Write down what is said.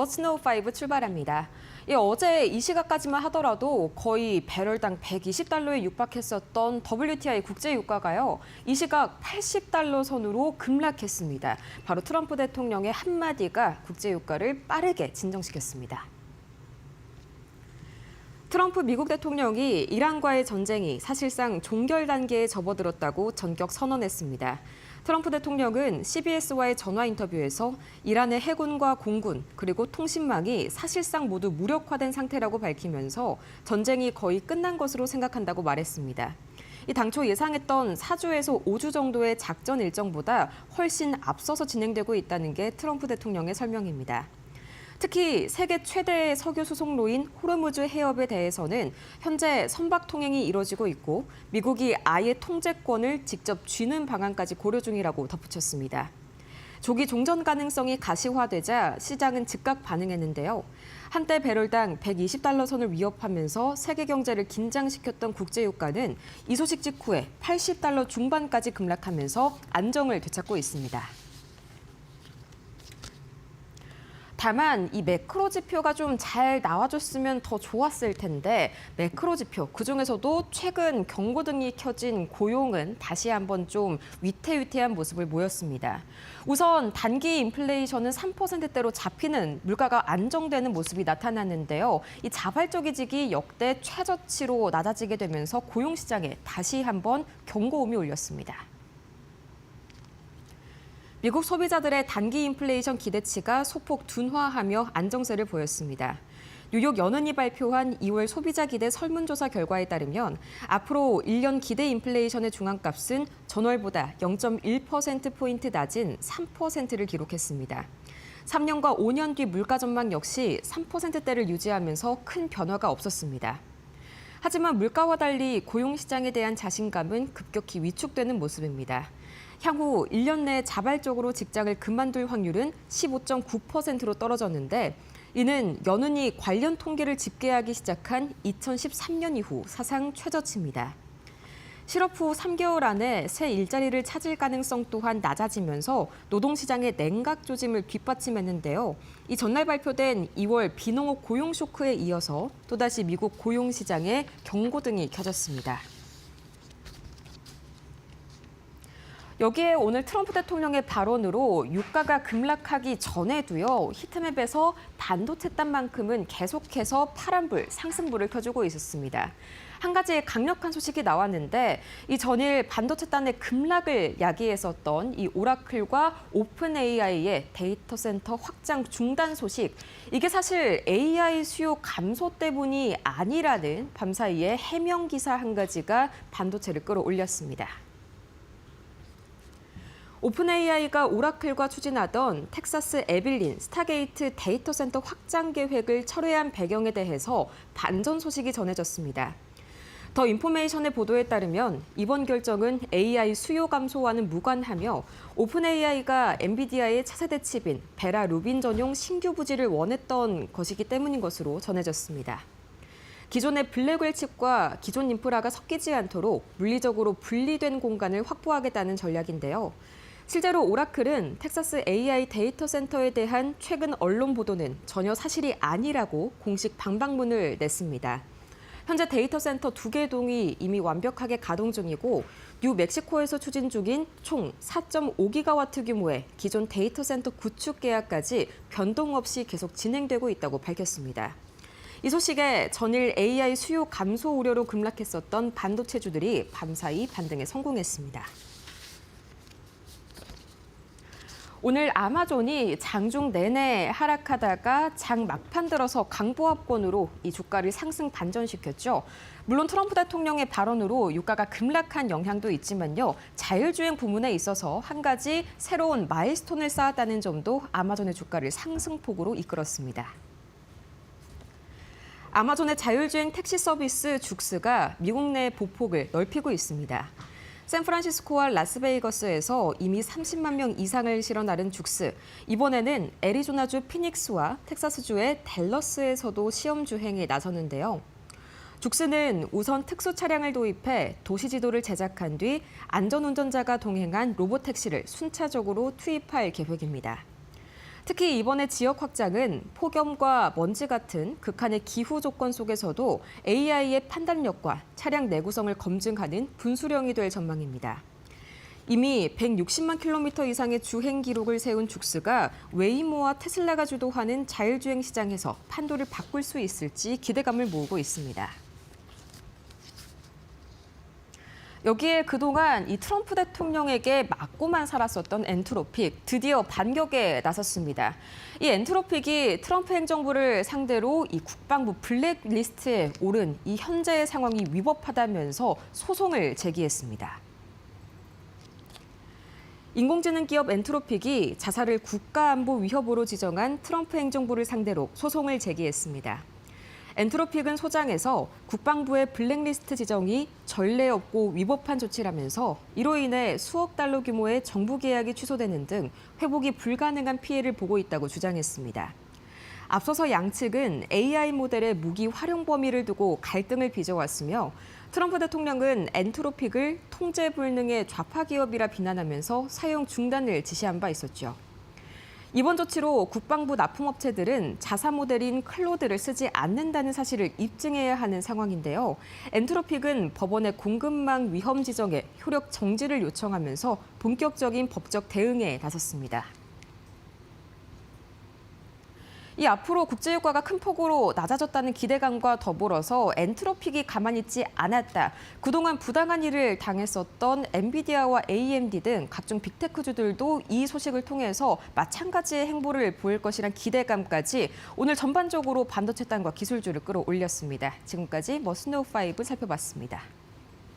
버스노우 5 출발합니다. 어제 이 시각까지만 하더라도 거의 배럴당 120달러에 육박했었던 WTI 국제유가가요. 이 시각 80달러 선으로 급락했습니다. 바로 트럼프 대통령의 한마디가 국제유가를 빠르게 진정시켰습니다. 트럼프 미국 대통령이 이란과의 전쟁이 사실상 종결 단계에 접어들었다고 전격 선언했습니다. 트럼프 대통령은 CBS와의 전화 인터뷰에서 이란의 해군과 공군 그리고 통신망이 사실상 모두 무력화된 상태라고 밝히면서 전쟁이 거의 끝난 것으로 생각한다고 말했습니다. 당초 예상했던 4주에서 5주 정도의 작전 일정보다 훨씬 앞서서 진행되고 있다는 게 트럼프 대통령의 설명입니다. 특히 세계 최대의 석유 수송로인 호르무즈 해협에 대해서는 현재 선박 통행이 이뤄지고 있고 미국이 아예 통제권을 직접 쥐는 방안까지 고려 중이라고 덧붙였습니다. 조기 종전 가능성이 가시화되자 시장은 즉각 반응했는데요. 한때 배럴당 120달러 선을 위협하면서 세계 경제를 긴장시켰던 국제유가는 이 소식 직후에 80달러 중반까지 급락하면서 안정을 되찾고 있습니다. 다만 이 매크로 지표가 좀 잘 나와줬으면 더 좋았을 텐데 매크로 지표 그중에서도 최근 경고등이 켜진 고용은 다시 한번 좀 위태위태한 모습을 보였습니다. 우선 단기 인플레이션은 3%대로 잡히는 물가가 안정되는 모습이 나타났는데요. 이 자발적 이직이 역대 최저치로 낮아지게 되면서 고용 시장에 다시 한번 경고음이 울렸습니다. 미국 소비자들의 단기 인플레이션 기대치가 소폭 둔화하며 안정세를 보였습니다. 뉴욕 연은이 발표한 2월 소비자 기대 설문조사 결과에 따르면 앞으로 1년 기대 인플레이션의 중앙값은 전월보다 0.1%포인트 낮은 3%를 기록했습니다. 3년과 5년 뒤 물가 전망 역시 3%대를 유지하면서 큰 변화가 없었습니다. 하지만 물가와 달리 고용 시장에 대한 자신감은 급격히 위축되는 모습입니다. 향후 1년 내 자발적으로 직장을 그만둘 확률은 15.9%로 떨어졌는데 이는 연은이 관련 통계를 집계하기 시작한 2013년 이후 사상 최저치입니다. 실업 후 3개월 안에 새 일자리를 찾을 가능성 또한 낮아지면서 노동시장의 냉각 조짐을 뒷받침했는데요. 이 전날 발표된 2월 비농업 고용 쇼크에 이어서 또다시 미국 고용 시장에 경고등이 켜졌습니다. 여기에 오늘 트럼프 대통령의 발언으로 유가가 급락하기 전에도요, 히트맵에서 반도체 딴만큼은 계속해서 파란불, 상승불을 켜주고 있었습니다. 한 가지 강력한 소식이 나왔는데 이 전일 반도체 딴의 급락을 야기했었던 이 오라클과 오픈 AI의 데이터 센터 확장 중단 소식, 이게 사실 AI 수요 감소 때문이 아니라는 밤사이에 해명 기사 한 가지가 반도체를 끌어올렸습니다. 오픈AI가 오라클과 추진하던 텍사스 에빌린 스타게이트 데이터 센터 확장 계획을 철회한 배경에 대해서 반전 소식이 전해졌습니다. 더 인포메이션의 보도에 따르면 이번 결정은 AI 수요 감소와는 무관하며 오픈AI가 엔비디아의 차세대 칩인 베라 루빈 전용 신규 부지를 원했던 것이기 때문인 것으로 전해졌습니다. 기존의 블랙웰 칩과 기존 인프라가 섞이지 않도록 물리적으로 분리된 공간을 확보하겠다는 전략인데요. 실제로 오라클은 텍사스 AI 데이터 센터에 대한 최근 언론 보도는 전혀 사실이 아니라고 공식 방방문을 냈습니다. 현재 데이터 센터 2개 동이 이미 완벽하게 가동 중이고 뉴멕시코에서 추진 중인 총 4.5기가와트 규모의 기존 데이터 센터 구축 계약까지 변동 없이 계속 진행되고 있다고 밝혔습니다. 이 소식에 전일 AI 수요 감소 우려로 급락했었던 반도체주들이 밤사이 반등에 성공했습니다. 오늘 아마존이 장중 내내 하락하다가 장 막판 들어서 강보합권으로 이 주가를 상승 반전시켰죠. 물론 트럼프 대통령의 발언으로 유가가 급락한 영향도 있지만요. 자율주행 부문에 있어서 한 가지 새로운 마일스톤을 쌓았다는 점도 아마존의 주가를 상승폭으로 이끌었습니다. 아마존의 자율주행 택시 서비스 죽스가 미국 내 보폭을 넓히고 있습니다. 샌프란시스코와 라스베이거스에서 이미 30만 명 이상을 실어 나른 죽스. 이번에는 애리조나주 피닉스와 텍사스주의 댈러스에서도 시험 주행에 나서는데요. 죽스는 우선 특수 차량을 도입해 도시 지도를 제작한 뒤 안전운전자가 동행한 로봇택시를 순차적으로 투입할 계획입니다. 특히 이번의 지역 확장은 폭염과 먼지 같은 극한의 기후 조건 속에서도 AI의 판단력과 차량 내구성을 검증하는 분수령이 될 전망입니다. 이미 160만 킬로미터 이상의 주행 기록을 세운 죽스가 웨이모와 테슬라가 주도하는 자율주행 시장에서 판도를 바꿀 수 있을지 기대감을 모으고 있습니다. 여기에 그동안 이 트럼프 대통령에게 맞고만 살았었던 엔트로픽, 드디어 반격에 나섰습니다. 이 엔트로픽이 트럼프 행정부를 상대로 이 국방부 블랙리스트에 오른 이 현재의 상황이 위법하다면서 소송을 제기했습니다. 인공지능 기업 엔트로픽이 자사를 국가안보 위협으로 지정한 트럼프 행정부를 상대로 소송을 제기했습니다. 엔트로픽은 소장에서 국방부의 블랙리스트 지정이 전례 없고 위법한 조치라면서 이로 인해 수억 달러 규모의 정부 계약이 취소되는 등 회복이 불가능한 피해를 보고 있다고 주장했습니다. 앞서서 양측은 AI 모델의 무기 활용 범위를 두고 갈등을 빚어왔으며 트럼프 대통령은 엔트로픽을 통제 불능의 좌파 기업이라 비난하면서 사용 중단을 지시한 바 있었죠. 이번 조치로 국방부 납품업체들은 자사 모델인 클로드를 쓰지 않는다는 사실을 입증해야 하는 상황인데요. 엔트로픽은 법원의 공급망 위험 지정에 효력 정지를 요청하면서 본격적인 법적 대응에 나섰습니다. 이 앞으로 국제유가가 큰 폭으로 낮아졌다는 기대감과 더불어서 엔트로픽이 가만히 있지 않았다. 그동안 부당한 일을 당했었던 엔비디아와 AMD 등 각종 빅테크주들도 이 소식을 통해서 마찬가지의 행보를 보일 것이란 기대감까지 오늘 전반적으로 반도체 땅과 기술주를 끌어올렸습니다. 지금까지 머스노우5 살펴봤습니다.